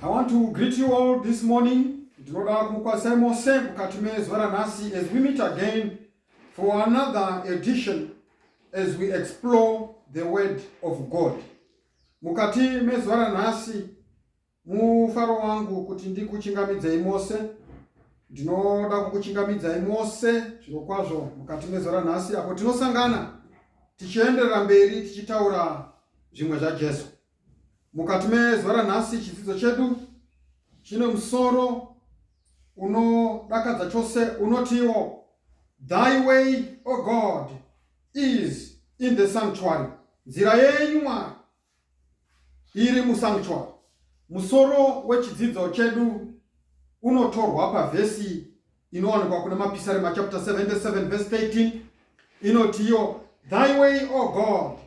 I want to greet you all this morning. As we meet again for another edition as we explore the word of God. Mukati mezwara nasi mufaro wangu kuti ndikuchingamidzai mose. Ndinoda kukuchingamidzai mose zviro kwazvo mukati mezwara nasi apo tinosangana tichienderera mberi tichitaura zvimwe zvaJesu. Mukati mezwara nasi chidzidzo chedu chine musoro unodakadza chose unotiwo, Thy way, O God, is in the sanctuary. Nzira yenyu Mwari iri musanctuary. Musoro wechidzidzo chedu unotorwa pavhesi inowanikwa kuna Mapisarema chapter 77 verse 13 inotiyo, Thy way, O God,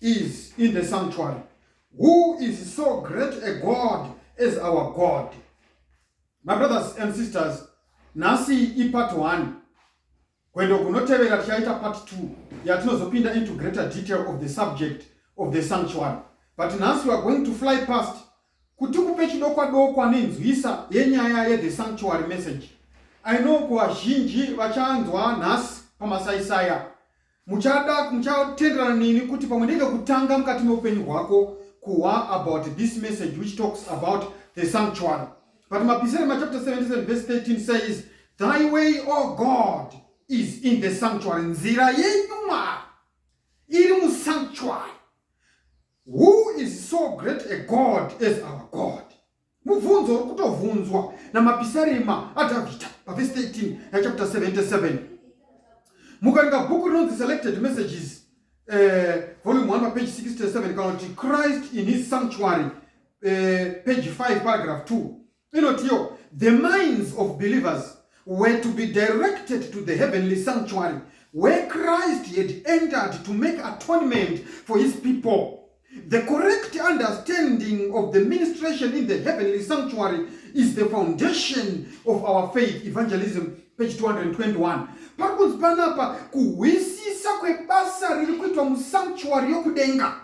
is in the sanctuary. Who is so great a God as our God? My brothers and sisters, nasi part 1. Kwendo kunotevera tichaita part 2 yatinozopinda into greater detail of the subject of the sanctuary. But nasi we are going to fly past kuti kupe chidokwa nenzwisa yenyaya the sanctuary message. I know kwa zhinji vachanzwa nasi pamasaisaya muchatenderana nini kuti pamwe ndenge kutanga mukati meupenyu hwako kuwa about this message which talks about the sanctuary. But Mapisarema chapter 77 verse 13 says, Thy way, O God, is in the sanctuary. Nzira yenyu Mwari iri mu sanctuary. Who is so great a God as our God? Mubvunzo kutovunzwa na Mapisarema aDavhidha verse 13 ya chapter 77. Mukaringa book rinonzi Selected Messages, volume 1 page 67, kana Christ in his sanctuary, page 5 paragraph 2. Inotiyo, the minds of believers were to be directed to the heavenly sanctuary where Christ had entered to make atonement for his people. The correct understanding of the ministration in the heavenly sanctuary is the foundation of our faith. Evangelism, page 221. Pakunzi panapa kuhwisisa kwebasa riri kuitwa musanctuary yokudenga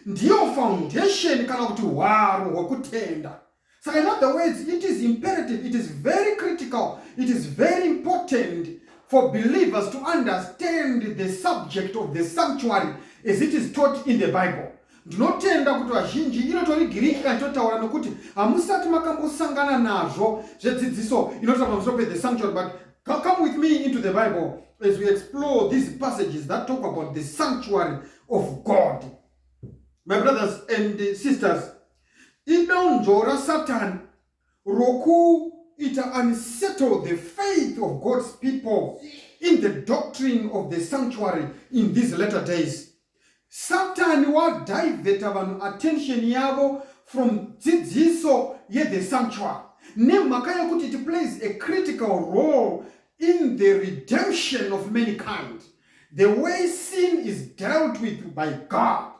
ndiyo foundation kana kuti hwaro hwekutenda. So in other words, it is imperative, it is very critical, it is very important for believers to understand the subject of the sanctuary as it is taught in the Bible. Ndinotenda kuti vazhinji inotori Greek kanitotaura nokuti hamusati makambosangana nazvo zvedzidziso inotaura pamusoro pe the sanctuary. But come with me into the Bible as we explore these passages that talk about the sanctuary of God. My brothers and sisters, idonzvo raSatan rokuita unsettle the faith of God's people in the doctrine of the sanctuary in these latter days. Satan wadiveta vanhu attention yavo from dzidziso the sanctuary nemhaka yekuti it plays a critical role in the redemption of mankind. The way sin is dealt with by God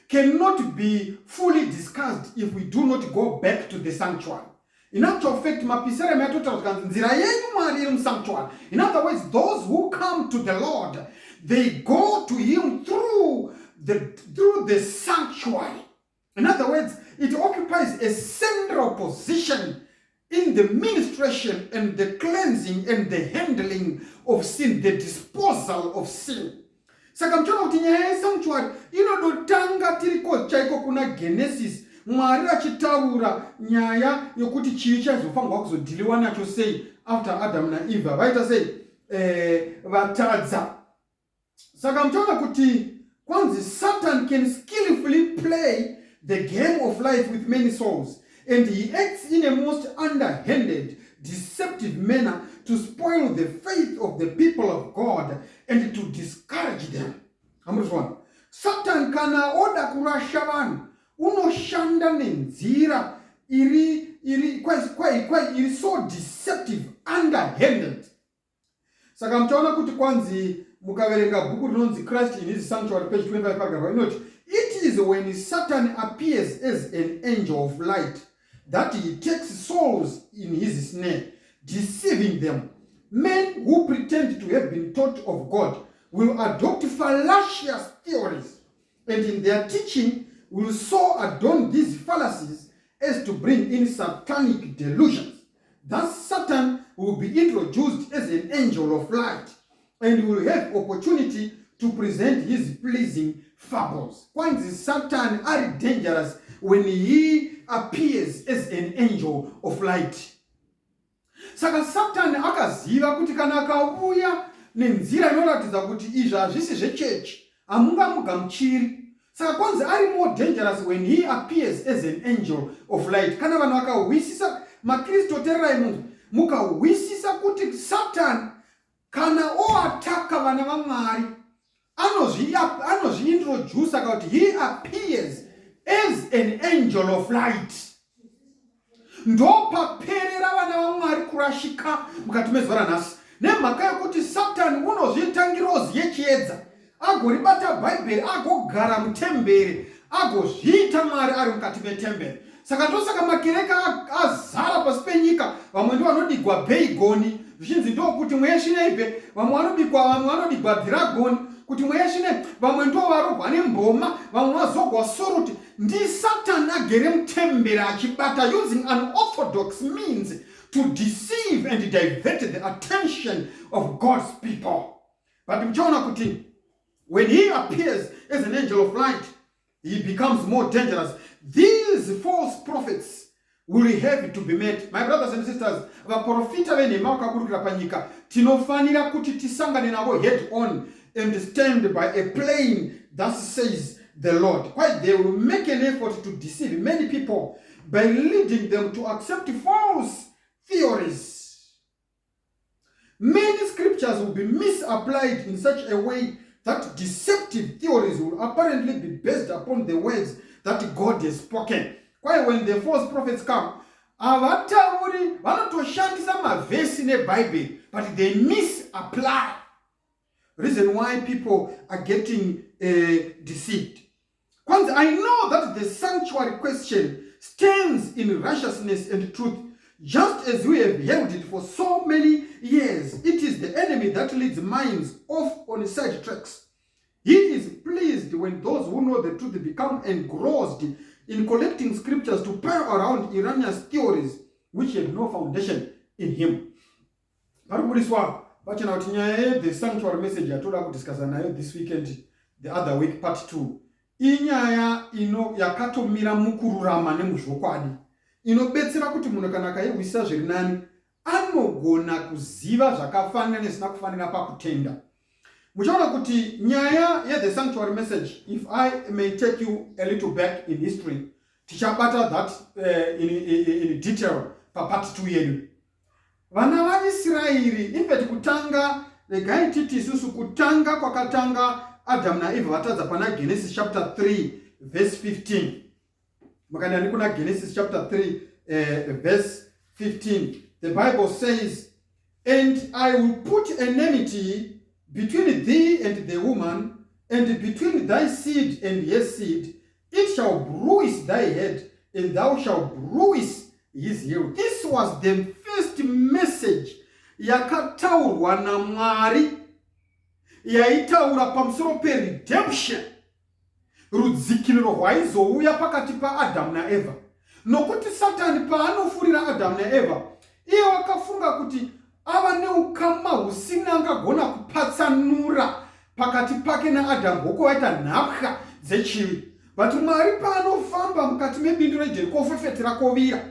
cannot be fully discussed if we do not go back to the sanctuary. In actual fact, Mapisarema yatotaura kuti nzira yenyu Mwari iri musanctuary. In other words, those who come to the Lord, they go to him through the sanctuary. In other words, it occupies a central position in the ministration and the cleansing and the handling of sin, the disposal of sin. Saka mchona kuti nyaya yesanctuary inodotanga tiriko chaiko kuna Genesis, Mwari achitaura nyaya yokuti chii chaizofangwa kuzodhiliwa nacho sei after Adam na Eve vaita sei vatadza. Saka mchona kuti kwanzi Satan can skillfully play the game of life with many souls, and he acts in a most underhanded, deceptive manner to spoil the faith of the people of God and to discourage them. Amuzwana, Satan kana oda kurasha vanhu unoshanda nenzira iri so deceptive, underhanded. Saka mtaona kuti kwanzi mukaverenga bhuku rinonzi Christ in his sanctuary page 25 paragraph inoti, it is when Satan appears as an angel of light that he takes souls in his snare, deceiving them. Men who pretend to have been taught of God will adopt fallacious theories, and in their teaching will so adorn these fallacies as to bring in satanic delusions. Thus Satan will be introduced as an angel of light and will have opportunity to present his pleasing fables. Kwanzi Satan are dangerous when he appears as an angel of light. Saka Satan akaziva kuti kana akauya nenzira inoratidza kuti izvi hazvisi zvechechi, hamungamugamuchiri. Saka kwanzi ari more dangerous when he appears as an angel of light. Kana vanhu vakahwisisa, maKristu tererai munhu, mukahwisisa kuti Satan kana oataka vana vaMwari anozviintroduce kuti he appears as an angel of light. Ndopaperera vana vaMwari kurashika mukati mezuva ranhasi. Nemhaka yokuti Satan unozviita ngirozi yechiedza, agoribata Bhaibheri, agogara mutemberi, agozviita Mwari ari mukati metemberi. Saka ndosaka makereka azara pasi penyika. Vamwe ndivo vanodigwa Bheigoni, zvichinzi ndokuti mweyeshineipe, vamwe vanodigwa Dhiragoni, kuti mweyeshine, vamwe ndivo varogwa nemboma, vamwe vazogwa Suruti. Ndi Satan agere mutemberi achibata, using unorthodox means to deceive and divert the attention of God's people. But mchaona kuti when he appears as an angel of light, he becomes more dangerous. These false prophets will have to be met. My brothers and sisters, vaprofita venhema vakaburukira panyika, tinofanira kuti tisangane navo head on and stand by a plain, thus says the Lord. Why they will make an effort to deceive many people by leading them to accept false theories. Many scriptures will be misapplied in such a way that deceptive theories will apparently be based upon the words that God has spoken. Why when the false prophets come, avatauri vanotoshandisa mavhesi neBhayibheri, but they misapply. Reason why people are getting deceived. Kwanza, I know that the sanctuary question stands in righteousness and truth, just as we have held it for so many years. It is the enemy that leads minds off on side tracks. He is pleased when those who know the truth become engrossed in collecting scriptures to pair around erroneous theories which have no foundation in him. Parikuburiswa pachena kuti nyaya the sanctuary message yatoda kudiscussa nayo this weekend, the other week, part 2. Inyaya yakatomira mukururama nemuzvokwadi. Inobetsera kuti munhu kana akaihwisa zviri nani anogona kuziva zvakafanira nezvisina kufanira pakutenda. Muchaona kuti nyaya the sanctuary message, if I may take you a little back in history, tichabata that in detail pa part 2 yedu. Vana vaIsraeri infeti kutanga, regai titi isusu kutanga kwakatanga Adam na Eva vatadza pana Genesis chapter 3 verse 15. Makani anikuna Genesis chapter 3 verse 15. The Bible says, "And I will put enmity between thee and the woman, and between thy seed and his seed. It shall bruise thy head, and thou shalt bruise his heel." This was the first message yakataurwa naMwari, yaitaura pamusoro peredemption, rudzikiriro rwaizouya pakati paAdhamu naEvha. Nokuti Satani paanofurira Adhamu naEvha, iye wakafunga kuti ava neukama husina angagona kupatsanura pakati pake naAdhamu, hoko waita nhapwa dzechivi. But Mwari paanofamba mukati mebindu reJeriko ofefetera kovira,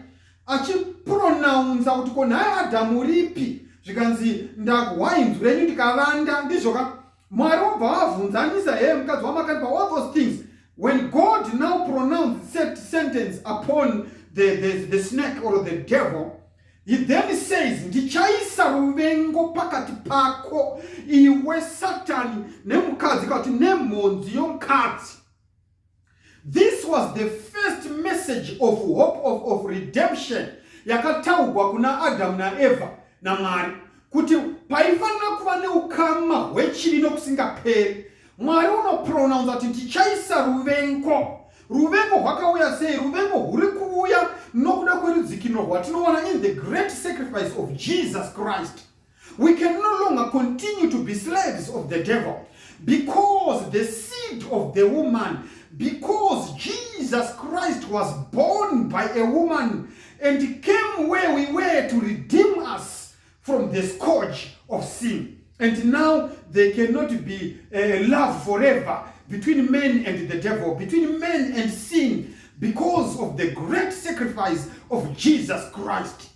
achipronounza kuti ko naye Adhamu ripi, zvikanzi ndakuhwa inzwi renyu ndikavanda, ndizvoka Mwari obva avunzanisa mukadzi wamakani pa all those things. When God now pronounced that sentence upon the snake or the devil, he then says, "Ndichaisa ruvengo pakati pako iwe Satani nemukadzi kuti nemhodzi yomukadzi." This was the first message of hope of redemption yakataurwa kuna Adam naEvha naMwari, kuti paifanira kuva neukama hwechivi nokusingaperi. Mwari unopronounza kuti ndichaisa ruvengo. Ruvengo hwakauya sei? Ruvengo huri kuuya nokuda kwerudzikiro rwatinoona in the great sacrifice of Jesus Christ. We can no longer continue to be slaves of the devil, because the seed of the woman because Jesus Christ was born by a woman and came where we were to redeem us from the scourge of sin. And now there cannot be love forever between men and the devil, between men and sin, because of the great sacrifice of Jesus Christ.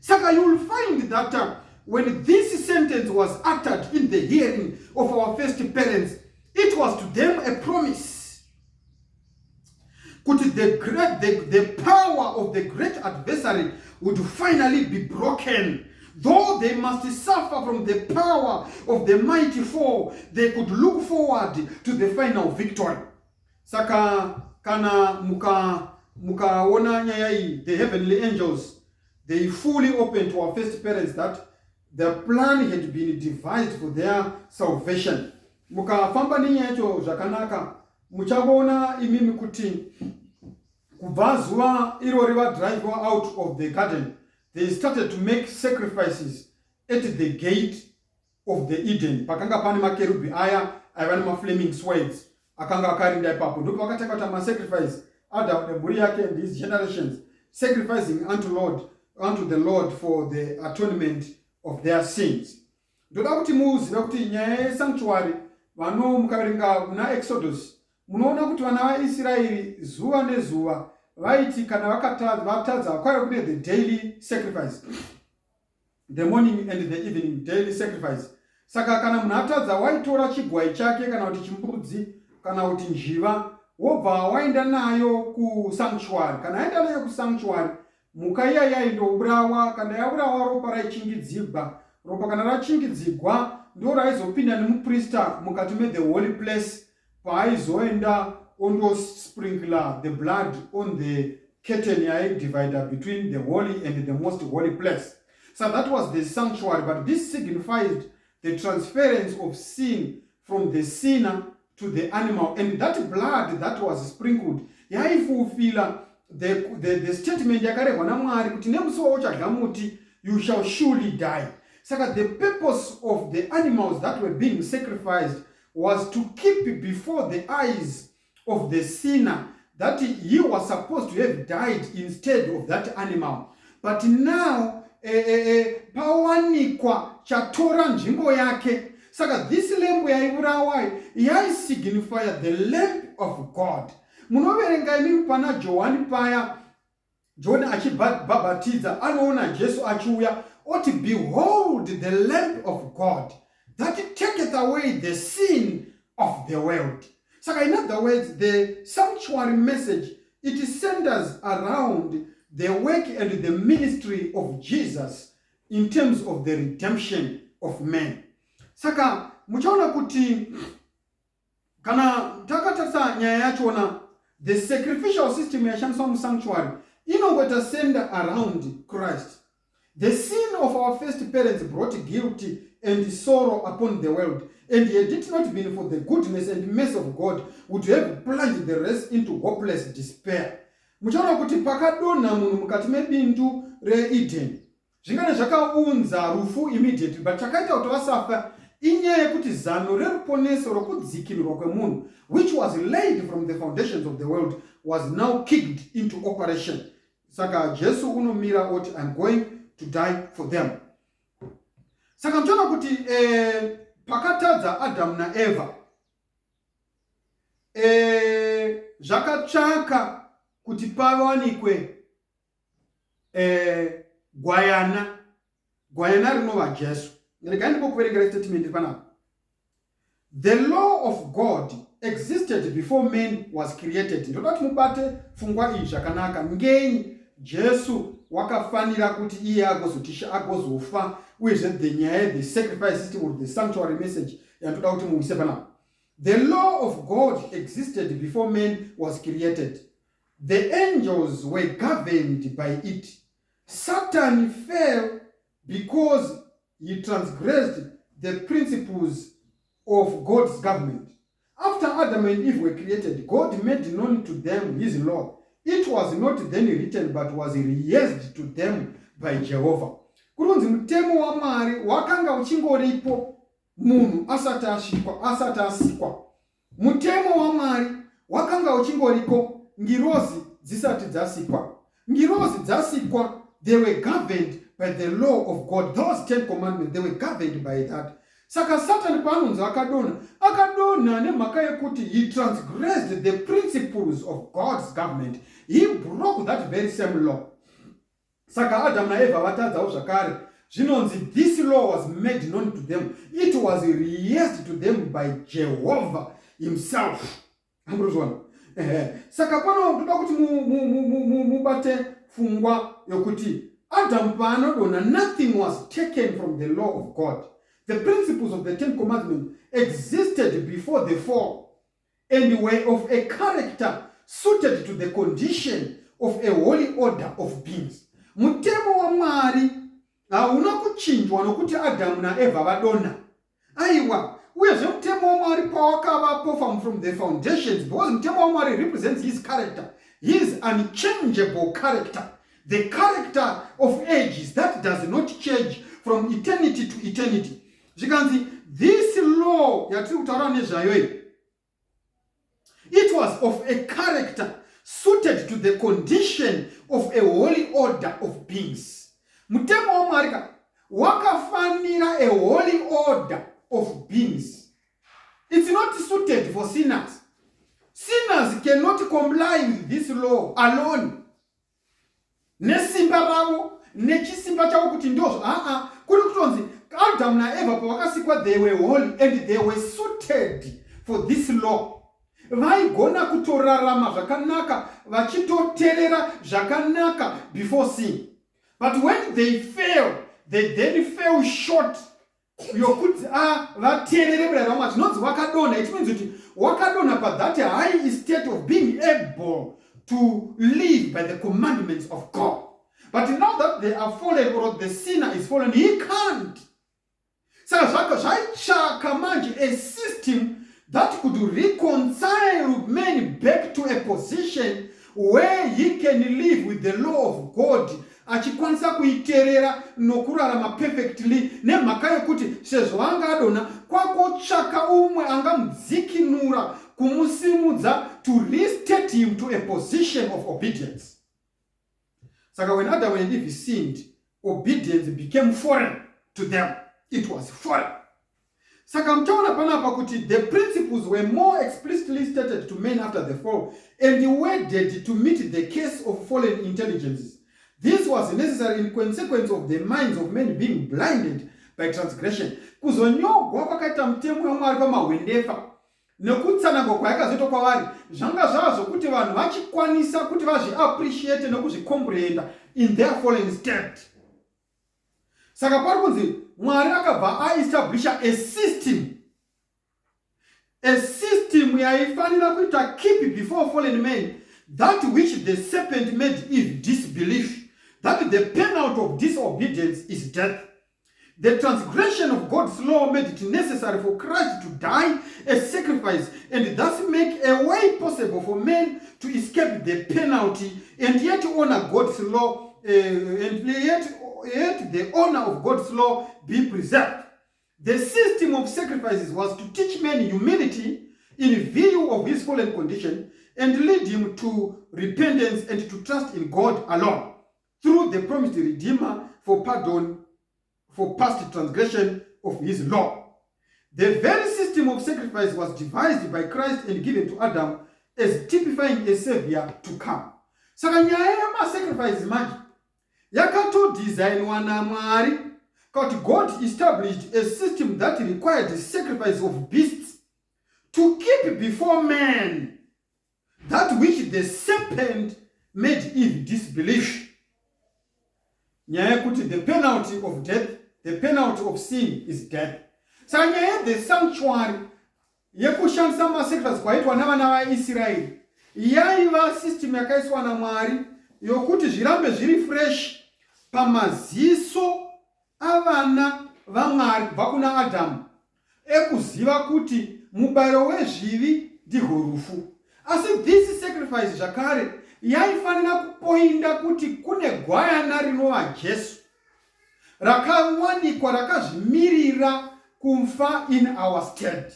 So you will find that when this sentence was uttered in the hearing of our first parents, it was to them a promise. Could the power of the great adversary would finally be broken. Though they must suffer from the power of the mighty foe, they could look forward to the final victory. Saka kana mukaona nyaya hii, the heavenly angels, they fully opened to our first parents that the plan had been devised for their salvation. Mukafamba ninyacho zvakanaka, muchaona imimi kuti kubva zuva iro riva drive out of the garden, they started to make sacrifices at the gate of the Eden. Pakanga pani makerubi aya aiva nemaflaming swords akanga akarinda ipapo. Ndipo vakatanga kuti masacrifice Adam nemburi yake and his generations, sacrificing unto the Lord for the atonement of their sins. Ndoda kuti muzive kuti nyaya yesanctuary vano mukaverenga muna Exodus munoona kuti vana vaIsraeri zuva nezuva vaiti kana vatadza kwaiva kune the daily sacrifice, the morning and the evening daily sacrifice. Saka kana munhu atadza waitora chigwai chake kana kuti chimbudzi kana kuti njiva wobva waenda nayo kusanctuary. Kana aenda nayo kusanctuary, muka iya yaindourawa. Kana yaurawa ropa raichingidzigwa. Ropa kana rachingidzigwa ndo raizopinda nemuprista mukati the holy place, paaizoenda ondosprinkler the blood on the curtain divider between the holy and the most holy place. So that was the sanctuary, but this signified the transference of sin from the sinner to the animal, and that blood that was sprinkled yaifulfilla the statement yakarehwa naMwari kuti nemusi wauchadya muti you shall surely die. Saka the purpose of the animals that were being sacrificed was to keep before the eyes of the sinner that he was supposed to have died instead of that animal. But now pawanikwa chatora nzvimbo yake. Saka this lamb yaiurawa signify the lamb of God. Munoverenga imi pana Johani paya, John achibhabhatidza anoona Jesu achiuya oti behold the lamb of God that taketh away the sin of the world. So in other words, the sanctuary message, it centers around the work and the ministry of Jesus in terms of the redemption of men. Saka muchaona kuti kana takatarisa nyaya yachona, the sacrificial system yashandiswa musanctuary inongota center around Christ. The sin of our first parents brought guilt and sorrow upon the world, and had it not been for the goodness and mercy of God, would have plunged the rest into hopeless despair. Muchaona kuti pakadonha munhu mukati mebindu reEden, zvingane zvakaunza rufu immediately, but chakaita kuti vasafa inyaya yekuti zano reruponeso rokudzikinurwa kwemunhu, which was laid from the foundations of the world, was now kicked into operation. Saka Jesu unomira oti I'm going to die for them. Saka mchona kuti pakatadza Adam na Eva, zvakatsvaka kuti pawanikwe gwayana rinova Jesu. Regai ndikuverengera statement panapa. The law of God existed before man was created. Ndoda kuti mubate pfungwa iyi zvakanaka. Ngenyi Jesu wakafanira kuti iye agozofa uyezve the nyaya the sacrifice system of the sanctuary message yandoda kuti muise panapa. The law of God existed before man was created. The angels were governed by it. Satan fell because he transgressed the principles of God's government. After Adam and Eve were created, God made known to them his law. It was not then written, but was rehearsed to them by Jehovah. Kurunzi mutemo wa Mwari wakanga uchingoripo munhu asati asikwa. Mutemo wa Mwari wakanga uchingoriko ngirozi dzisati dzasikwa. Ngirozi dzasikwa, they were governed by the law of God. Those 10 commandments, they were governed by that. Saka Satan panunzi akadona nemhaka yekuti he transgressed the principles of God's government. He broke that very same law. Saka Adam na Eva vatadzawo zvakare. Zvinonzi this law was made known to them. It was rehearsed to them by Jehovah himself. Saka pano toda kuti mubate fungwa yokuti Adam paanodona, nothing was taken from the law of God. The principles of the 10 commandments existed before the fall and were of a character suited to the condition of a holy order of beings. Mutemo wa Mwari hauna kuchinjwa nokuti Adamu na Eva vadona. Aiwa, uyezve mutemo wa Mwari pawakavapo from the foundations, because mutemo wa Mwari represents his character, his unchangeable character, the character of ages that does not change from eternity to eternity. Zvikanzi this law yatiri kutaura nezvayo, it was of a character suited to the condition of a holy order of beings. Mutemo wa Mwari wakafanira a holy order of beings. It's not suited for sinners. Sinners cannot comply with this law alone. Nesimba ravo, nechisimba chavo kuti ndozvo. Kuri kutonzi Adam na Eva pavakasikwa, they were holy and they were suited for this law. Vaigona kutorarama zvakanaka, vachitoterera zvakanaka before sin. But when they fail, they then fell short. Yokuti vaterere murayiro waMwari. Zvinonzi wakadona. It means kuti wakadona pa that high state of being able to live by the commandments of God. But now that they are fallen, or the sinner is fallen, he can't. So zvaichaka manje a system that could reconcile men back to a position where he can live with the law of God, achikwanisa kuiterera nokurarama perfectly, nemhaka yokuti sezvo angadona kwakotsvaka umwe angamudzikinura kumusimudza, to restate him to a position of obedience. Saka when Adam and Eve sinned, obedience became foreign to them. It was foreign. Saka mtaona panapa kuti the principles were more explicitly stated to men after the fall and wedded to meet the case of fallen intelligences. This was necessary in consequence of the minds of men being blinded by transgression. Kuzonyogwa kwakaita mutemo waMwari pamahwendefa nekutsanangwa kwayakazoitwa kwavari zvanga zvava zvokuti vanhu vachikwanisa kuti vazviappreciate nekuzvicomprehenda in their fallen state. Saka pari kunzi Mwari akabva aestablisha a system yaifanira kuita keep before fallen men, that which the serpent made Eve disbelief, that the penalty of disobedience is death. The transgression of God's law made it necessary for Christ to die as sacrifice and thus make a way possible for men to escape the penalty and yet honor God's law, and yet the honor of God's law be preserved. The system of sacrifices was to teach men humility in view of his fallen condition and lead him to repentance and to trust in God alone through the promised Redeemer for pardon for past transgression of his law. The very system of sacrifice was devised by Christ and given to Adam as typifying a savior to come. Saka nyaya yamasacrifice manje yakatodesignwa naMwari kuti God established a system that required the sacrifice of beasts to keep before man that which the serpent made Eve disbelief. Nyaya kuti the penalty of death, the penalty of sin is death. Saka nyaya the sanctuary yekushandisa masacrifice kwaitwa navana vaIsraeri yaiva system yakaiswa naMwari yokuti zvirambe zviri fresh pamaziso avana vaMwari kubva kuna Adamu, ekuziva kuti mubayiro wezvivi ndirwo rufu. Asi this sacrifice zvakare yaifanira kupoinda kuti kune gwayana rinova Jesu rakawanikwa rakazvimirira kumfa in our stead.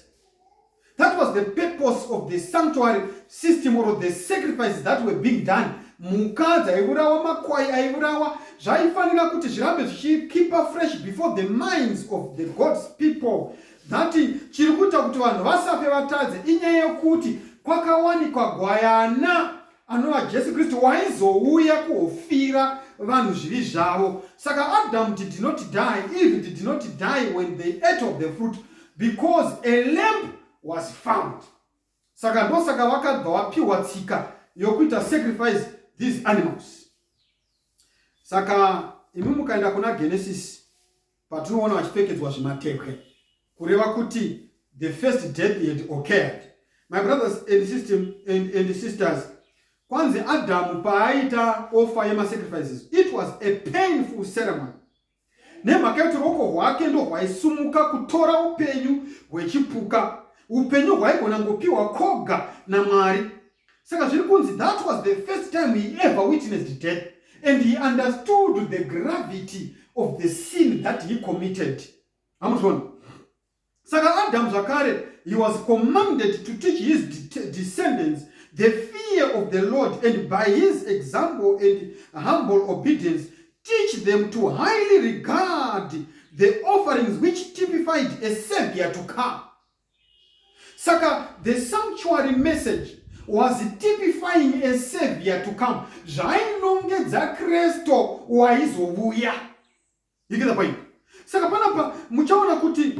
That was the purpose of the sanctuary system or the sacrifices that were being done. Mhuka dzaiurawa, makwai aiurawa, zvaifanira kuti zvirambe zvichikipa fresh before the minds of the God's people. That chiri kuita kuti vanhu vasafe vatadze inyaya yokuti kwakawanikwa gwayana anova Jesu Kristu waizouya kuhofira vanhu zvivi zvavo. Saka Adam did not die, Eve did not die when they ate of the fruit, because a lamb was found. Saka ndosaka vakabva vapiwa tsika yokuita sacrifice these animals. Saka imi mukaenda kuna Genesis patinoona vachipfekedzwa zvimatehwe kureva kuti the first death had occurred. My brothers and sisters, kwanzi Adam paaita offer yemasacrifices, it was a painful ceremony. Nemhaka yekuti ruoko rwake ndo rwaisumuka kutora upenyu hwechipuka, upenyu hwaigona ngopiwa koga naMwari. Saka zviri kunzi that was the first time he ever witnessed death, and he understood the gravity of the sin that he committed. Hamuzvona? Saka Adam zvakare, he was commanded to teach his descendants the fear of the Lord, and by his example and humble obedience, teach them to highly regard the offerings which typified a savior to come. Saka the sanctuary message was typifying a savior to come. Zvainongedza Kristo waizovuya. You get the point? Saka panapa muchaona kuti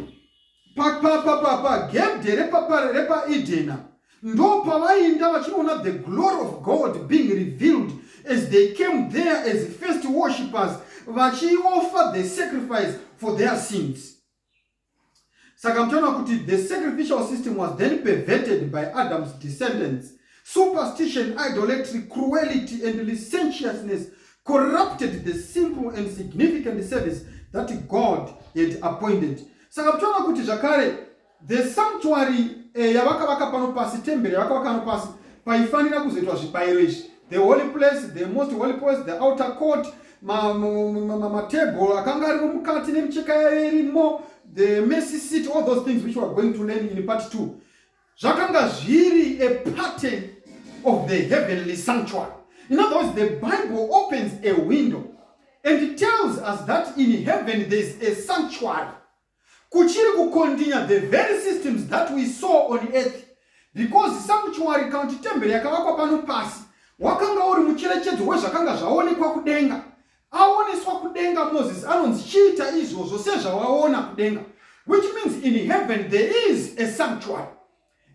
gebde repa Edena ndo pavainda vachiona the glory of God being revealed as they came there as first worshippers vachioffer the sacrifice for their sins. Saka mtaona kuti the sacrificial system was then perverted by Adam's descendants. Superstition, idolatry, cruelty, and licentiousness corrupted the simple and significant service that God had appointed. Saka mtaona kuti zvakare the sanctuary yavakavaka pano pasi, temberi yavakavaka pano pasi paifanira kuzoitwa zvibayiro izvi. The holy place, the most holy place, the outer court, matable akanga ari mukati nemicheka irimo, the mercy seat, all those things which we are going to learn in part 2. Zvakanga zviri a pattern of the heavenly sanctuary. In other words, the Bible opens a window and it tells us that in heaven there is a sanctuary. Kuchiri kukontinya the very systems that we saw on earth, because sanctuary county temberi yakavakwa pano pasi wakanga uri mucherechedzo wezvakanga zvaonekwa kudenga. Aoneswa kudenga Moses anonzi chiita izvozvo sezvawaona kudenga, which means in heaven there is a sanctuary,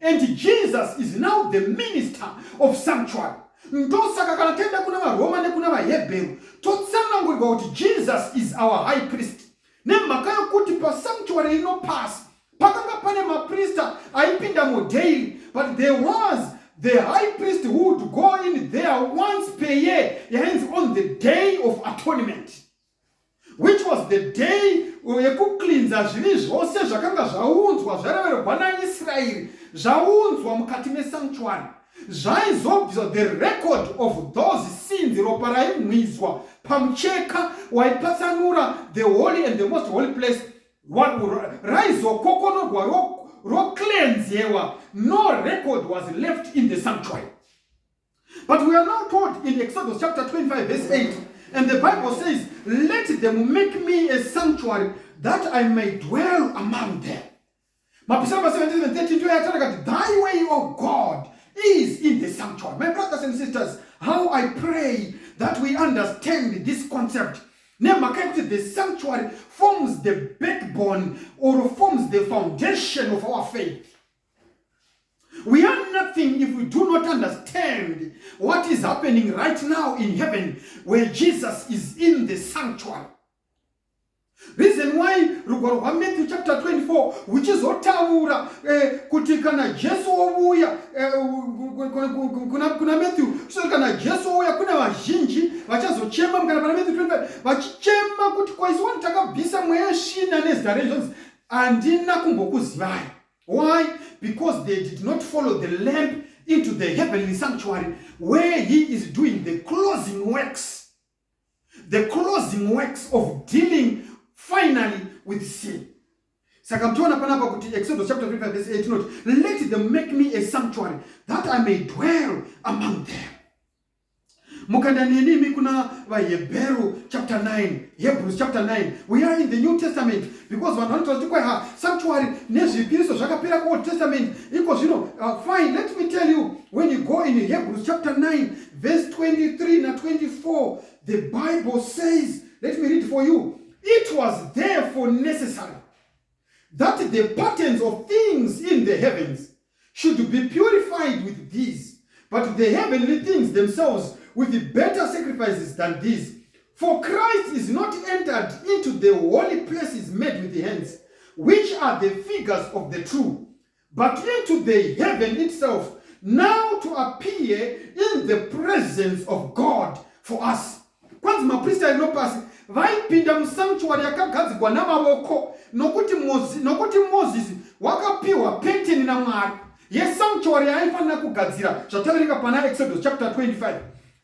and Jesus is now the minister of sanctuary. Ndosaka kana tenda kuna vaRoma nekuna vaHebheru totsanangurirwa kuti Jesus is our high priest. Nemhaka yokuti pasanctuary ino pasi pakanga pane maprista aipindamo daily, but there was the high priest who would go in there once per year, on the day of atonement, which was the day yekuklinza zvivi zvose zvakanga zvaunzwa zvarevererwa naIsraeri, zvaunzwa mukati mesanctuary, zvaizobvisa the record of those sins. Ropa raimwizwa pamucheka waipatsanura the holy and the most holy place, raizokokonogwa cleansewa. No record was left in the sanctuary. But we are now told in Exodus chapter 25 verse 8, and the Bible says, let them make me a sanctuary that I may dwell among them. Mapisamba 17:13, thy way, O God, is in the sanctuary. My brothers and sisters, how I pray that we understand this concept. The sanctuary forms the backbone or forms the foundation of our faith. We are nothing if we do not understand what is happening right now in heaven, where Jesus is in the sanctuary. Reason why rugwaro rwa Matthew chapter 24 which is otaura kuti kana Jesu ouya kuna Matthew kana Jesu ouya kuna vazhinji vachazochema kana pana Matthew 25 vachichema kuti kwaiswa takabvisa mweya shina nezita reJesus andina kumbokuzivai. Why? Because they did not follow the Lamb into the heavenly sanctuary where he is doing the closing works of dealing finally with sin. Saka mtiona panapa kuti Exodus chapter 25 verse 8 note, let them make me a sanctuary that I may dwell among them. Mukanda nini kuna Hebrew chapter 9, Hebrews chapter 9. We are in the New Testament because when it was to sanctuary nezvipiriso zvakapera ku Old Testament. Because fine, let me tell you, when you go in Hebrews chapter 9 verse 23 and 24, the Bible says, let me read for you, it was therefore necessary that the patterns of things in the heavens should be purified with these, but the heavenly things themselves with better sacrifices than these. For Christ is not entered into the holy places made with the hands, which are the figures of the true, but into the heaven itself, now to appear in the presence of God for us. Kwanza mapristi ainopasi vaipinda musanctuary yakagadzirwa namavoko nokuti Moses wakapiwa pattern naMwari yesanctuary aifanira kugadzira zvataverenga pana Exodus chapter 25.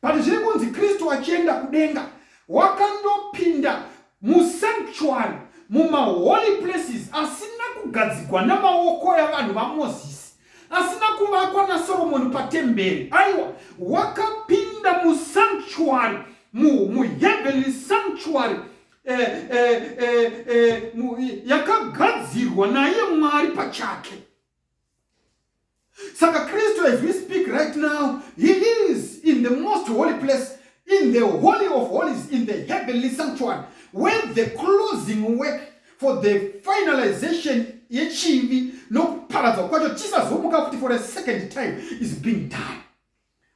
But zviri kunzi Kristu achienda kudenga wakandopinda musanctuary mumaholy places asina kugadzirwa namaoko yavanhu vaMozisi, asina kuvakwa naSolomoni patemberi. Aiwa, wakapinda musanctuary, mu heavenly sanctuary yakagadzirwa naye Mwari pachake. Saka Kristo, as we speak right now, he is in the most holy place, in the holy of holies, in the heavenly sanctuary, where the closing work for the finalization yechivi no parazo kwacho chisazomuka futi for a second time is being done.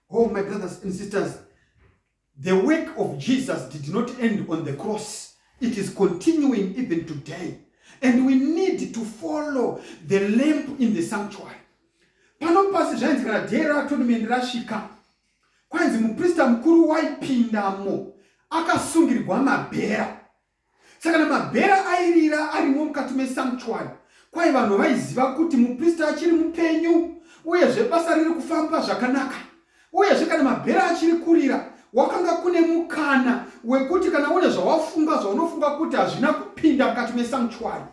Oh, my brothers and sisters, the work of Jesus did not end on the cross. It is continuing even today. And we need to follow the lamp in the sanctuary. Pano pasi zvainzikana dhera tournament rasvika. Kwanzi muprista mukuru waipindamo akasungirirwa mabhera. Saka namabhera airira arimo mukati mesanctuary. Kwai vanhu vaiziva kuti muprista achiri mupenyu uyezve basa riri kufamba zvakanaka. Uyezve kana mabhera achiri kurira, wakanga kune mukana wekuti kana une zvawafunga zvaunofunga kuti hazvina kupinda mukati mesanctuary,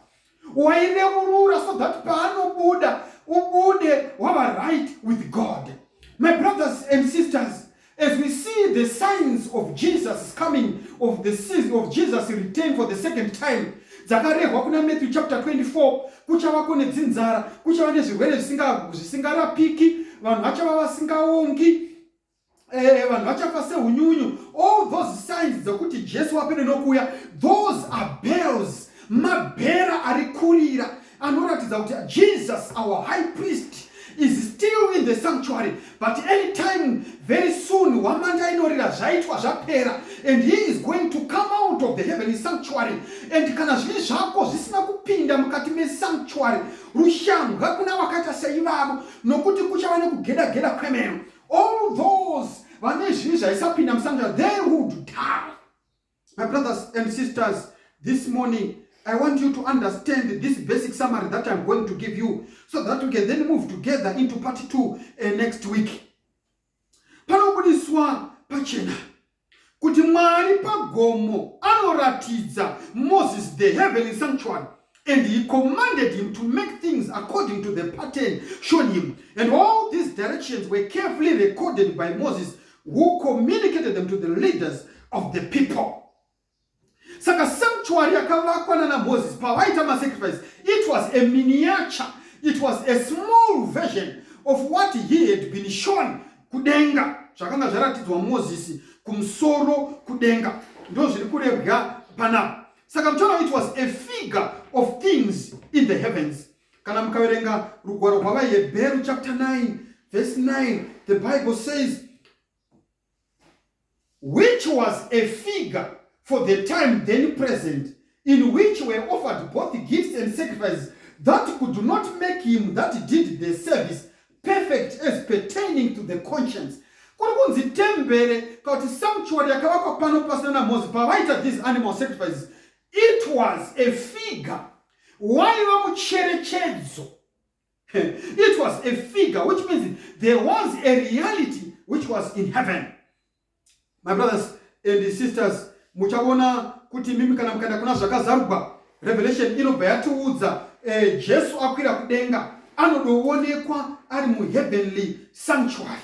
waireurura so that paanobuda ubude wava right with God. My brothers and sisters, as we see the signs of Jesus coming, of the season of Jesus return for the second time, dzakarehwa kuna Matthew chapter 24, kuchava kune dzinzara, kuchava nezvirwere zvisingarapiki, vanhu vachava vasingaongi, vanhu vachafa seunyunyu. All those signs dzokuti Jesu wapere nokuya, those are bells, mabhera arikurira anoratidza kuti Jesus, our high priest, is still in the sanctuary, but anytime very soon wamanja inorira zvaitwa zvapera, and he is going to come out of the heavenly sanctuary. And kana zvinhu zvako zvisina kupinda mukati mesanctuary, rushambwa kuna vakaita seivavo, nokuti kuchava nekugeda kwemeno. All those vane zvinhu zvaisapinda musanctuary, they would die. My brothers and sisters, this morning I want you to understand this basic summary that I'm going to give you, so that we can then move together into part 2 next week. Panobudiswa pachena kuti Mwari pagomo anoratidza Moses the heavenly sanctuary, and he commanded him to make things according to the pattern shown him. And all these directions were carefully recorded by Moses, who communicated them to the leaders of the people. Saka sanctuary yakavakwa na Moses pawaita sacrifice, it was a miniature, it was a small version of what he had been shown kudenga. Zvakanga zvaratidzwa Moses kumsoro kudenga, ndo zviri kurebwa pana. Saka mchona, it was a figure of things in the heavens. Kana mukaverenga rugwaro rwavaHebheru chapter 9 verse 9, the Bible says, which was a figure for the time then present, in which were offered both gifts and sacrifices that could not make him that did the service perfect as pertaining to the conscience. Kuri kunzi tembere kauti sanctuary yakavakwa pano pasina na Moses pavaita these animal sacrifices, it was a figure. Waiva mucherechedzo. It was a figure, which means there was a reality which was in heaven. My brothers and sisters, muchaona kuti mimi kana mukanda kuna zvakazarugwa, Revelation inobva yatiudza Jesu akwira kudenga anodoonekwa ari muheavenly sanctuary.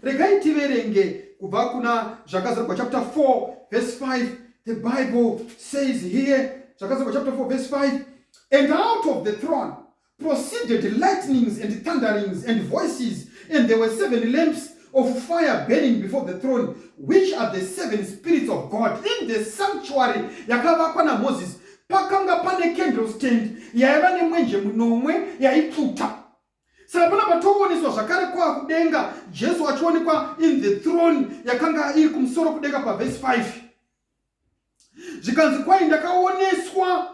Regai tiverenge kubva kuna zvakazarurwa chapter 4 verse 5. The Bible says here, zvakazarurwa chapter 4 verse 5, and out of the throne proceeded lightnings and thunderings and voices, and there were 7 lamps of fire burning before the throne, which are the 7 spirits of God. In the sanctuary yakavakwa naMoses pakanga pane candlestand yaiva nemwenje munomwe yaipfuta. Saka pana patooneswa zvakare kwa kudenga, Jesu achionekwa in the throne yakanga iri kumusoro kudenga pa verse 5. Zvikanzi kwai ndakaoneswa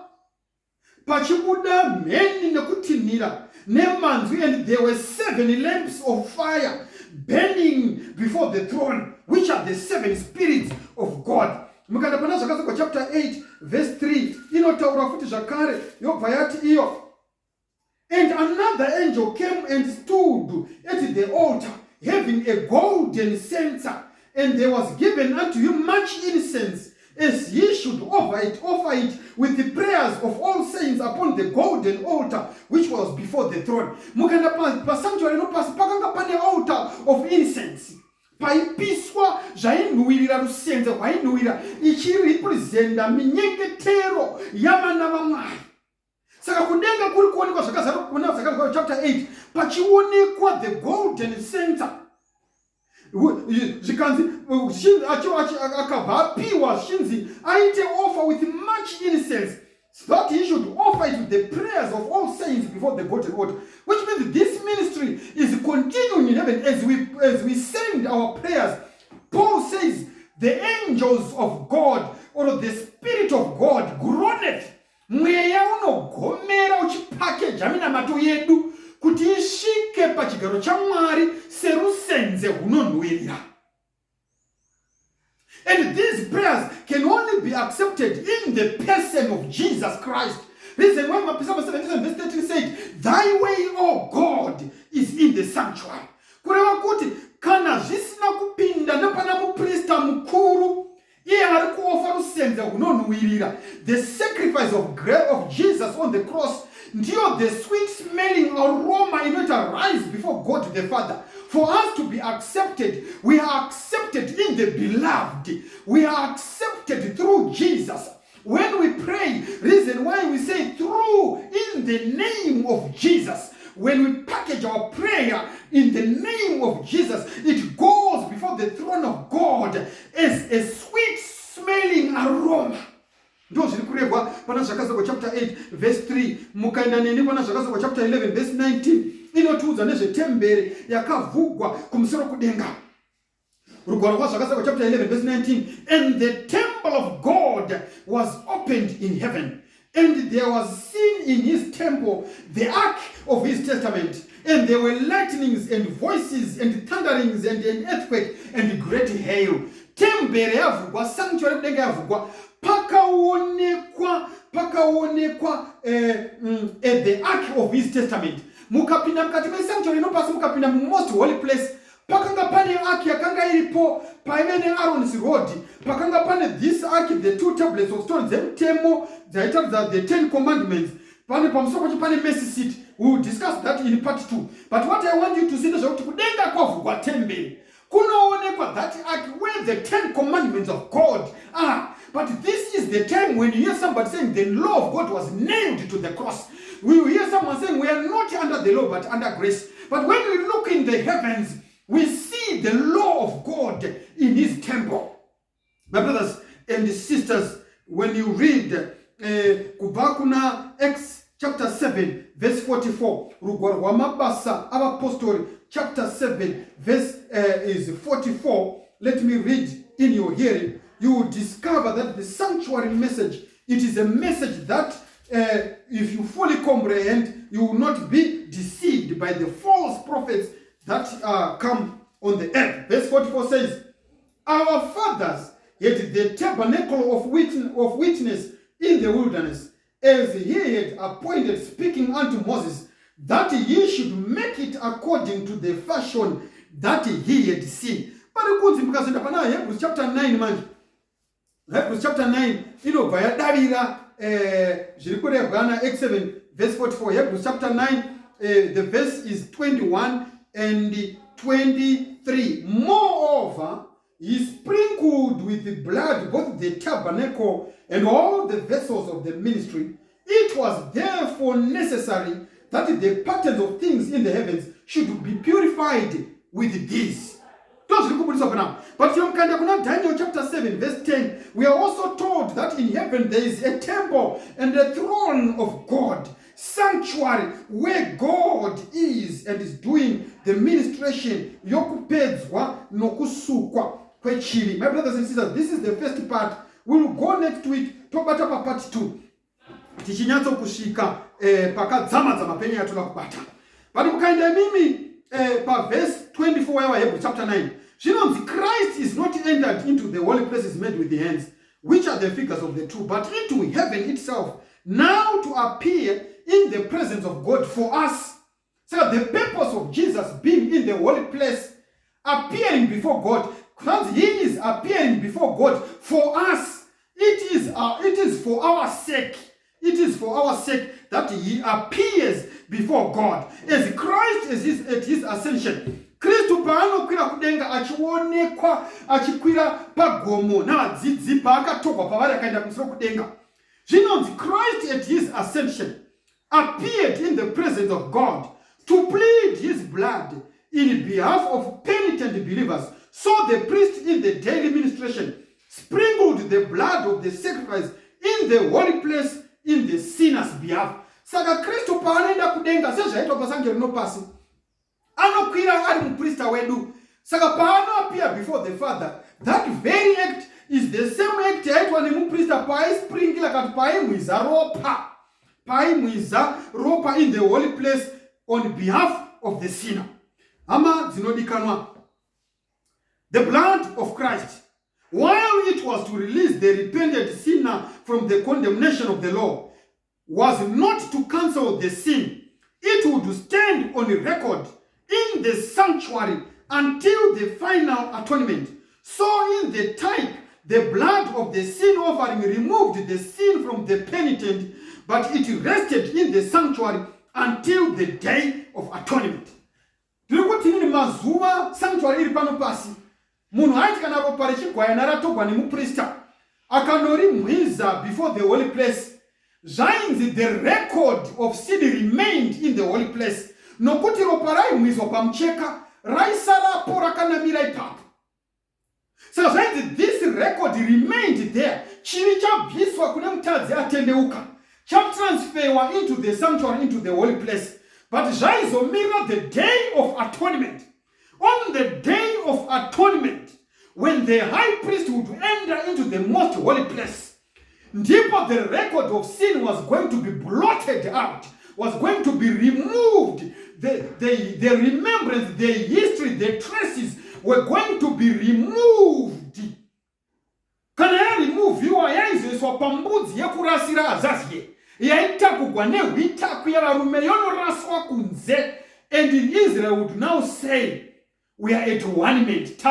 pachibuda mheni nekutinhira nemanzwi, and there were 7 lamps of fire burning before the throne, which are the 7 spirits of God. Mukanda pana zvakazarurwa chapter 8 verse 3 inotaura futi zvakare yobva yati iyo, and another angel came and stood at the altar, having a golden censer, and there was given unto him much incense, as he should offer it with the prayers of all saints upon the golden altar which was before the throne. Mukanda pa sanctuary no pasi pakanga pane altar of incense. Paipiswa zvainhuhwirira rusenze rwainhuhwira ichirepresenta minyengetero yavana vaMwari. Saka kudenga kuri kuonekwa zvakazarurwa kuna zvakazarurwa chapter 8 pachionekwa the golden censer. Zvikanzi akabva apiwa zvinzi aite offer with much incense, so that he should offer it with the prayers of all saints before the golden altar. Which means this ministry is continuing in heaven as we send our prayers. Paul says the angels of God, or the Spirit of God, groaneth. Mweya unogomera uchipakeja minamato yedu kuti isvike pachigaro chaMwari serusenze hunonhuhwirira. And these prayers can only be accepted in the person of Jesus Christ. Reason why Psalm 77 verse 13 said, thy way, O God, is in the sanctuary. Kureva kuti kana zvisina kupinda napana muprista mukuru iye ari kuofa rusenze hunonhuhwirira, the sacrifice of Jesus on the cross, ndiyo the sweet smelling aroma inoita rise before God the Father. For us to be accepted, we are accepted in the beloved. We are accepted through Jesus. When we pray, reason why we say through, in the name of Jesus. When we package our prayer in the name of Jesus, it goes before the throne of God as a sweet smelling aroma. Ndo zviri kurehwa pana zvakazarurwa chapter 8 verse 3. Mukaenda neni pana zvakazarurwa chapter 11 verse 19 inotiudza nezvetemberi yakavhugwa kumusoro kudenga. Rugwaro rwa zvakazarurwa chapter 11 verse 19, and the temple of God was opened in heaven, and there was seen in his temple the ark of his testament, and there were lightnings and voices and thunderings and an earthquake and great hail. Tembere yavhugwa, sanctuary kudenga yavhugwa, pakaonekwa the ark of his testament. Mukapinda mukati mesanctuary inopasi mukapinda most holy place, pakanga pane ark yakanga iripo paive neAaron's rod, pakanga pane this ark, the 2 tablets of stone dzemutemo dzaita the 10 commandments, pane pamusoro pacho pane mercy seat. We will discuss that in part 2. But what I want you to see is that kudenga kwavhugwa temberi kunoonekwa that ark where the 10 commandments of God are. But this is the time when you hear somebody saying the law of God was nailed to the cross. We will hear someone saying we are not under the law but under grace. But when we look in the heavens, we see the law of God in his temple. My brothers and sisters, when you read Kubakuna Acts chapter 7 verse 44, Rugwaro wa mabasa apostle chapter 7 verse is 44, let me read in your hearing. You will discover that the sanctuary message, it is a message that if you fully comprehend, you will not be deceived by the false prophets that come on the earth. Verse 44 says, our fathers had the tabernacle of witness in the wilderness, as he had appointed, speaking unto Moses, that he should make it according to the fashion that he had seen. But Hebrews chapter 9 manje. Hebrews chapter 9 inobva yadarira zviri kurehwa naX7 verse 44. Hebrews chapter 9, the verse is 21 and 23. Moreover, he sprinkled with the blood both the tabernacle and all the vessels of the ministry. It was therefore necessary that the patterns of things in the heavens should be purified with these. But from Daniel chapter 7 verse 10, we are also told that in heaven there is a temple and a throne of God, sanctuary where God is and is doing the ministration yokupedzwa nokusukwa kwechivi. My brothers and sisters, this is the first part. We will go next week tobata pa part 2. Tichinyazo kushika pakadzama dzama penye yatula kubata. But mukaenda mimi pa verse 24 wa Hebrews chapter 9. Christ is not entered into the holy places made with the hands, which are the figures of the two, but into heaven itself, now to appear in the presence of God for us. So the purpose of Jesus being in the holy place, appearing before God, because he is appearing before God for us. It is for our sake. It is for our sake that he appears before God. As Christ is at his ascension, Kristu paano kwira kudenga achionekwa achikwira pagomo na dzidzi paakatogwa pavari akaenda kumusoro kudenga. Christ at his ascension appeared in the presence of God to plead his blood in behalf of penitent believers. So the priest in the daily ministration sprinkled the blood of the sacrifice in the holy place in the sinner's behalf. Saka Kristu paanenda kudenga sezvaitwa pasangelo nopasi. Anokwira ari muprista wedu. Saka paano appear before the Father, that very act is the same act yaitwa nemuprista paisprinkila kati paimwiza ropa. Paimwiza ropa in the holy place on behalf of the sinner. Ama zinodikanwa. The blood of Christ, while it was to release the repentant sinner from the condemnation of the law, was not to cancel the sin. It would stand on record in the sanctuary until the final atonement. So in the type, the blood of the sin offering removed the sin from the penitent, but it rested in the sanctuary until the day of atonement. Tirikutini mazuva sanctuary iri pano pasi. Munhu aiti kana ropa rechigwayana ratogwa nemuprista akaноrimwiza before the holy place, zvainzi the record of sin remained in the holy place. Nokuti ropa raimwizwa pamucheka raisarapo rakanamira ipapo. So zvainzi this record remained there. Chivi chabviswa kune mutadzi atendeuka, chatransferwa into the sanctuary, into the holy place. But zvaizomira the day of atonement. On the day of atonement, when the high priest would enter into the most holy place, ndipo the record of sin was going to be blotted out, was going to be removed. The remembrance, the history, the traces were going to be removed. Kana yaremoviwa yaizoiswa pambudzi yekurasira azazi yaitakugwa nehwitaku yavarume yonoraswa kunze. And in Israel would now say, we are at one minute.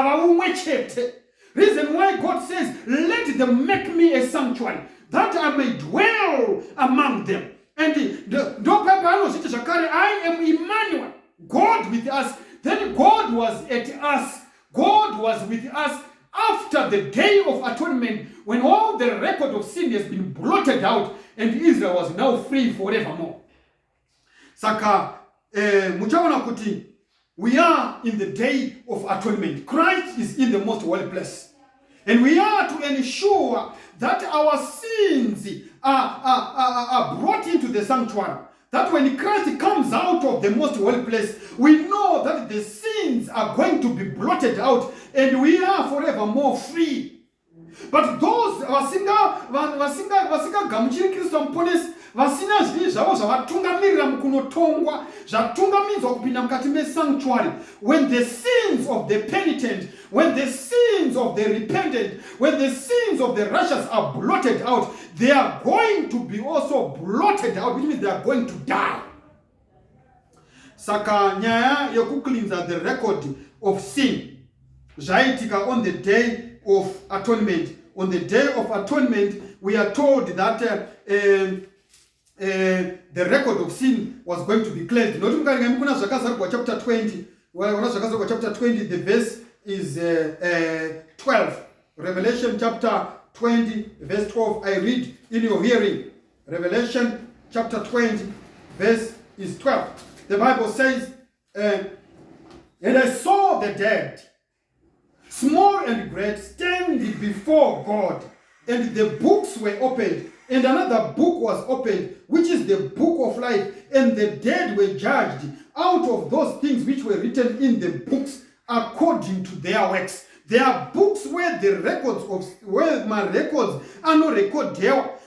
Reason why God says, let them make me a sanctuary, that I may dwell among them. And I am Emmanuel, God with us. Then God was at us. God was with us after the day of atonement, when all the record of sin has been blotted out and Israel was now free forevermore. Saka muchaona kuti we are in the day of atonement. Christ is in the most holy place. And we are to ensure that our sins are brought into the sanctuary. That when Christ comes out of the most holy place, we know that the sins are going to be blotted out and we are forevermore free. But those vasinga gamuchiri Kristu amuponesi, vasina zvinhu zvavo zvavatungamirira mukunotongwa, zvatungamidzwa kupinda mukati mesanctuary, when the sins of the penitent, when the sins of the repentant, when the sins of the righteous are blotted out, they are going to be also blotted out, which means they are going to die. Saka nyaya yekuklinza the record of sin zvaitika on the day of atonement. On the day of atonement, we are told that the record of sin was going to be cleansed. Not kuna zvakazarugwa chapter 20. When zvakazarugwa chapter 20, the verse is 12. Revelation chapter 20, verse 12. I read in your hearing. Revelation chapter 20, verse is 12. The Bible says, and I saw the dead, small and great, standing before God, and the books were opened, and another book was opened, which is the book of life, and the dead were judged out of those things which were written in the books according to their works. There are books where the records of where my records are not recorded.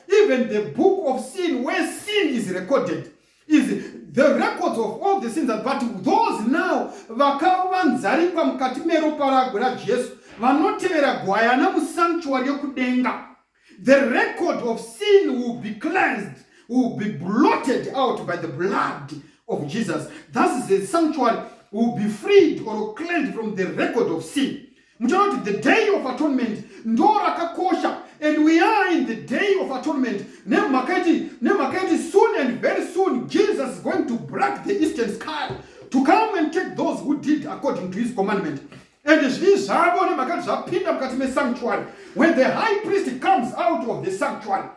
Even the book of sin, where sin is recorded, is the records of all the sins. But those now vakavanzarikwa mukati meropa ragwe raJesu vanotevera gwayana musanctuary yokudenga, the record of sin will be cleansed, will be blotted out by the blood of Jesus. Thus the sanctuary will be freed or cleansed from the record of sin. The day of atonement ndorakakosha, and we are in the day of atonement. Nemakati soon and very soon Jesus is going to break the eastern sky to come and take those who did according to his commandment. And sanctuary, when the high priest comes out of the sanctuary,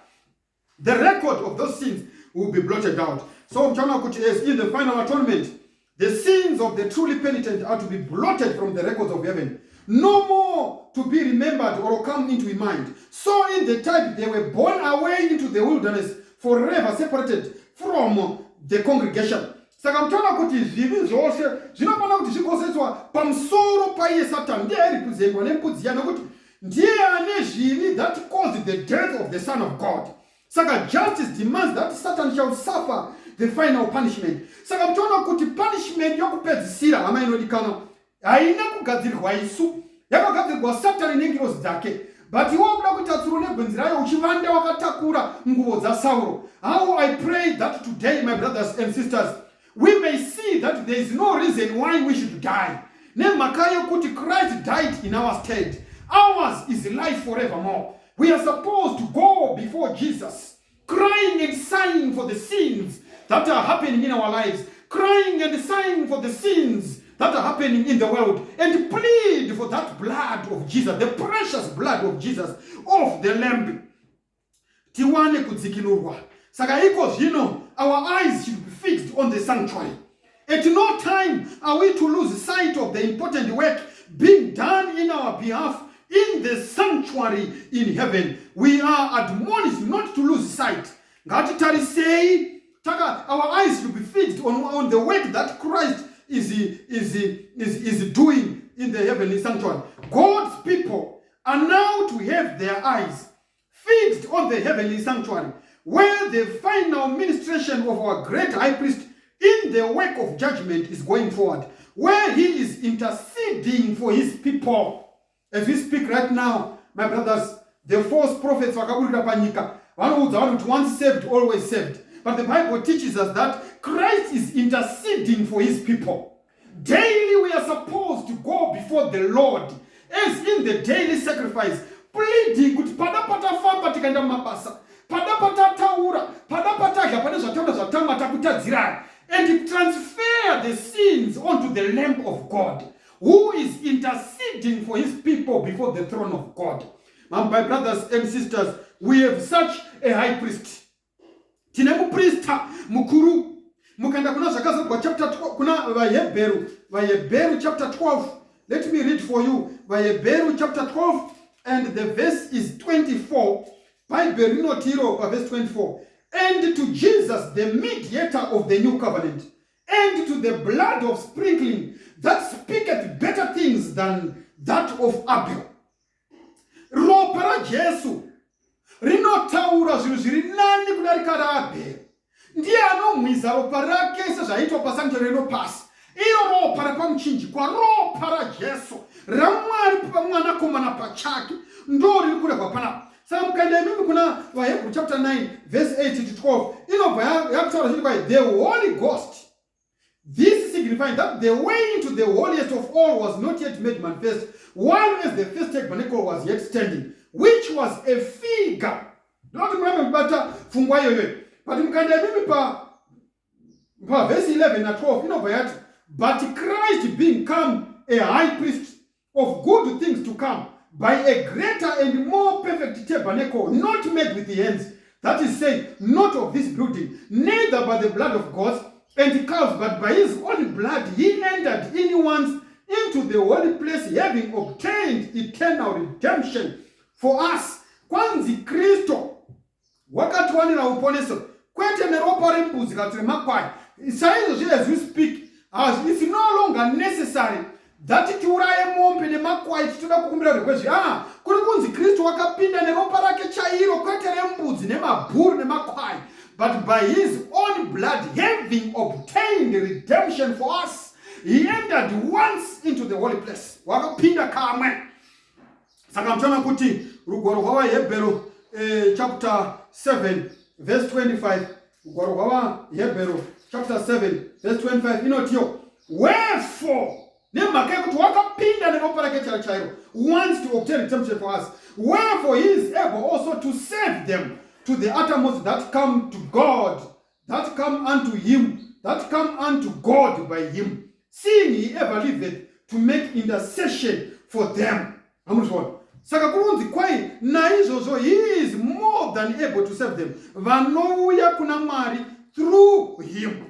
the record of those sins will be blotted out. So in the final atonement, the sins of the truly penitent are to be blotted from the records of heaven, no more to be remembered or come into mind. So in the time they were borne away into the wilderness, forever separated from the congregation. Saka mtaona kuti zvivi zvose zvinofana kuti zvikozeswa pamusoro paiye Satan. Ndiye representwa nembudzi nokuti ndiye ane zvivi that caused the death of the Son of God. Saka justice demands that Satan shall suffer the final punishment. Saka mtaona kuti punishment yokupedzisira hama inodikana haina kugadzirirwa isu, yakagadzirirwa Satan nengirozi dzake. But you want to tatsuro nebwenzi rayo uchivanda wakatakura nguvo dzaSauro. How I pray that today, my brothers and sisters, we may see that there is no reason why we should die. Nemakayo kuti Christ died in our stead. Ours is life forevermore. We are supposed to go before Jesus, crying and sighing for the sins that are happening in our lives, crying and sighing for the sins that are happening in the world, and plead for that blood of Jesus, the precious blood of Jesus, of the Lamb. Tiwane kudzikinurwa. Saka iko zvino, our eyes should be fixed on the sanctuary. At no time are we to lose sight of the important work being done in our behalf in the sanctuary in heaven. We are admonished not to lose sight. Ngatitarisei, our eyes should be fixed on the work that Christ is doing in the heavenly sanctuary. God's people are now to have their eyes fixed on the heavenly sanctuary, where the final ministration of our great high priest in the work of judgment is going forward, where he is interceding for his people. As we speak right now, my brothers, the false prophets once saved, always saved. But the Bible teaches us that Christ is interceding for his people. Daily we are supposed to go before the Lord, as in the daily sacrifice, pleading with padapata famba tikaenda mabasa, padapata taura, padapata japane zvatanda zvatama takutadzira, and transfer the sins onto the Lamb of God, who is interceding for his people before the throne of God. My brothers and sisters, we have such a high priest. Tine muprista mukuru. Mukanda kuna zvakazarugwa chapter 12, kuna Vahebheru chapter 12. Let me read for you Vahebheru chapter 12 and the verse is 24. Bible rinotiro verse 24. And to Jesus, the mediator of the new covenant, and to the blood of sprinkling that speaketh better things than that of Abel. Ropa ra Jesu rinotaura zvinhu zviri nani kudarika raAbheri. Ndiye anomwiza ropa rake sezvaitwa pasanctuary inopasi. Iro ropa repamuchinjikwa, ropa raJesu, raMwari pamwanakomana pachake, ndo riri kurehwa panapa. Saka mukaenda imimi kuna Vahebrew chapter 9 verse 8 to 12, inobva yakutaura zviri kwai the Holy Ghost. This signifying that the way into the holiest of all was not yet made manifest, while as the first tabernacle was yet standing, which was a figure. Don't remember, but But verse 11 and 12, but Christ being come a high priest of good things to come, by a greater and more perfect tabernacle, not made with the hands, that is saying, not of this building, neither by the blood of goats and cows, but by his own blood he entered in once into the holy place, having obtained eternal redemption for us. Kwanzi Kristo wakatuwanira uponeso kwete neropa rembuzi katule makwai. Saizo as we speak, as it's no longer necessary that tiuraye mombe ne makwai tituda kukumbira rekwezi. Kuri kunzi Kristo wakapinda neropa rake chairo kwete rembuzi ne maburu ne makwai, but by his own blood having obtained redemption for us, he entered once into the holy place. Wakapinda kamwe. Saka mchana kuti rugwaro rwa Hebrew chapter 7 verse 25. Rugwaro rwa Hebrew chapter 7 verse 25 inotio. Wherefore nemake kuti wakapinda neropa rake chairo once to obtain redemption for us. Wherefore he is able also to save them to the uttermost that come to God, that come unto him, that come unto God by him, seeing he ever liveth to make intercession for them. Saka kurunzi kwai na izozo, he is more than able to save them. Vanouya kuna mari through him.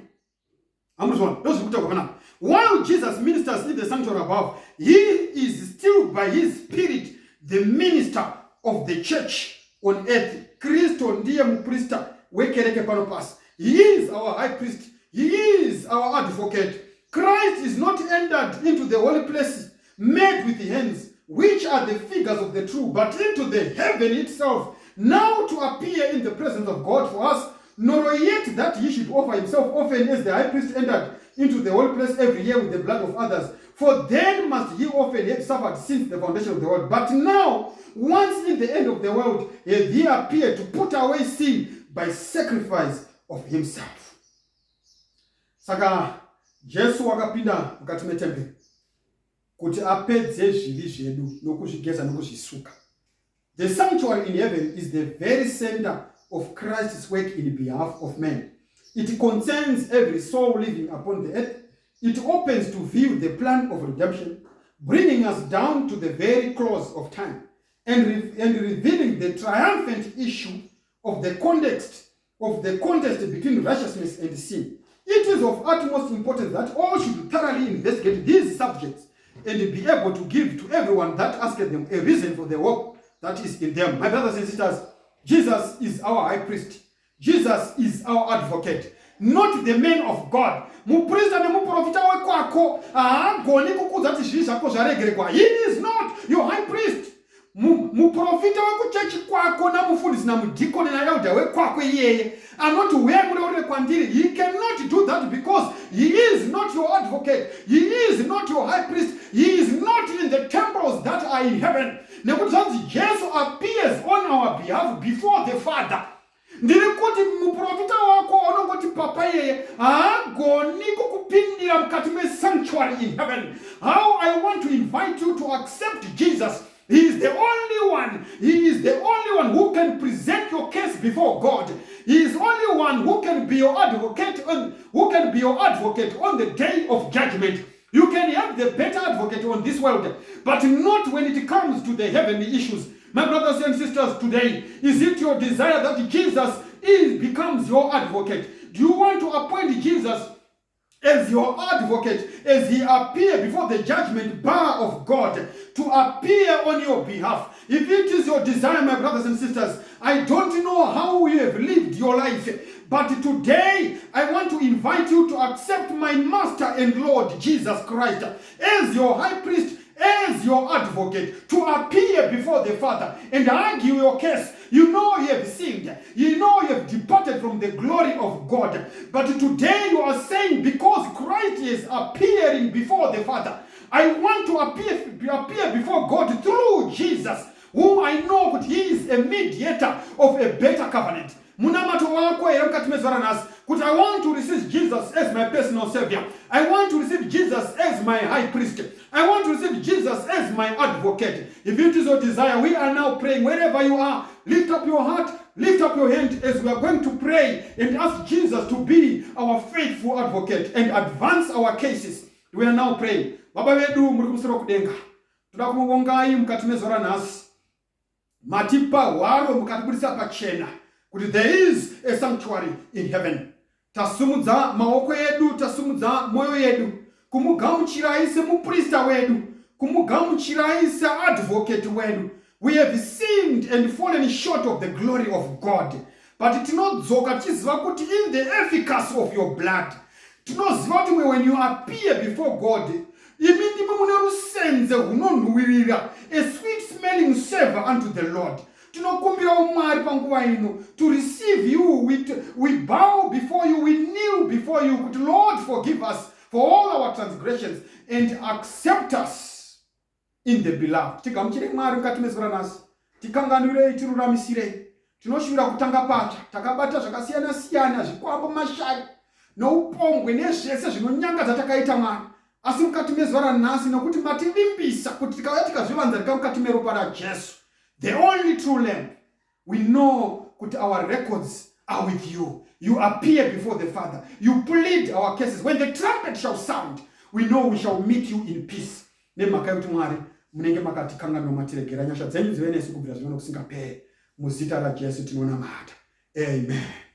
While Jesus ministers in the sanctuary above, he is still by his spirit the minister of the church on earth. Kristo ndiye mprista wekereke pano pasi. He is our high priest. He is our advocate. Christ is not entered into the holy places made with hands, which are the figures of the true, but into the heaven itself, now to appear in the presence of God for us, nor yet that he should offer himself often as the high priest entered into the holy place every year with the blood of others. For then must he often have suffered since the foundation of the world. But now, once in the end of the world, he appeared to put away sin by sacrifice of himself. Saka Jesu wakapinda mukati metembe kuti apedze zvivi zvedu nokuzvigeza nokuzvisuka. The sanctuary in heaven is the very center of Christ's work in behalf of men. It concerns every soul living upon the earth. It opens to view the plan of redemption, bringing us down to the very close of time, and revealing the triumphant issue of the contest between righteousness and sin. It is of utmost importance that all should thoroughly investigate these subjects and be able to give to everyone that asks them a reason for the hope that is in them. My brothers and sisters, Jesus is our high priest. Jesus is our advocate, not the man of God. Muprista ne muprofita wekwako agoni kukuzati zvivi zvako zvaregerekwa. He is not your high priest. Muprofita wekuchechi kwako na mufundisi na mudikoni na elder wekwako yeye anoti wemure kwandiri. He cannot do that because he is not your advocate. He is not your high priest. He is not in the temples that are in heaven. Nekuti Jesus appears on our behalf before the Father. Ndirikuti muprofita wako onongoti papa yeye agoni kukupindira mukati me sanctuary in heaven. How I want to invite you to accept Jesus. He is the only one. He is the only one who can present your case before God. He is the only one who can be your advocate on the day of judgment. You can have the better advocate on this world, but not when it comes to the heavenly issues. My brothers and sisters, today, is it your desire that Jesus becomes your advocate? Do you want to appoint Jesus as your advocate, as he appears before the judgment bar of God, to appear on your behalf? If it is your desire, my brothers and sisters, I don't know how you have lived your life, but today I want to invite you to accept my Master and Lord Jesus Christ as your high priest, as your advocate, to appear before the Father and argue your case. You know you have sinned. You know you have departed from the glory of God. But today you are saying, because Christ is appearing before the Father, I want to appear before God through Jesus, whom I know that he is a mediator of a better covenant. Munamato wako era mukati mezvara nhasi Kuti I want to receive Jesus as my personal savior. I want to receive Jesus as my high priest. I want to receive Jesus as my advocate. If it is your desire, we are now praying. Wherever you are, lift up your heart, lift up your hand as we are going to pray and ask Jesus to be our faithful advocate and advance our cases. We are now praying. Baba wedu muri kumusoro kudenga. Tunakumubongai mukati mezora nasi. Matipa waro mukatibudisa pachena. Kuti there is a sanctuary in heaven. Tasumudza maoko yedu, tasumudza moyo yedu. Kumugamuchira ise muprista wedu. Kumugamuchira ise advocate wedu. We have sinned and fallen short of the glory of God. But tinodzoka tichiziva kuti in the efficacy of your blood. Tinoziva kuti when you appear before God, imindimo mune rusenze hunonhuwirira, a sweet smelling savor unto the Lord. Tinokumbira umwari panguva ino to receive you. We bow before you, we kneel before you. Kuti Lord, forgive us for all our transgressions and accept us in the beloved. Tigamuchire mwari mukati mezora nasi. Tikanganwirei, tiruramisirei. Tinoshuvira kutanga pacha. Takabata zvakasiyana siyana, zvikwambo, mashari noupongwe nezvese zvinonyangadza takaita mwari. Asi mukati mezora nasi nokuti mativimbisa kuti tikauya tikazvivanzarika mukati meropa raJesu, the only true Lamb, we know that our records are with you. You appear before the Father. You plead our cases. When the trumpet shall sound, we know we shall meet you in peace. Nemhaka yekuti Mwari munenge makatikanganwa matiregera nyasha dzenyu dzive nesu kubvira zvino kusingaperi. Muzita raJesu tinonamata. Amen.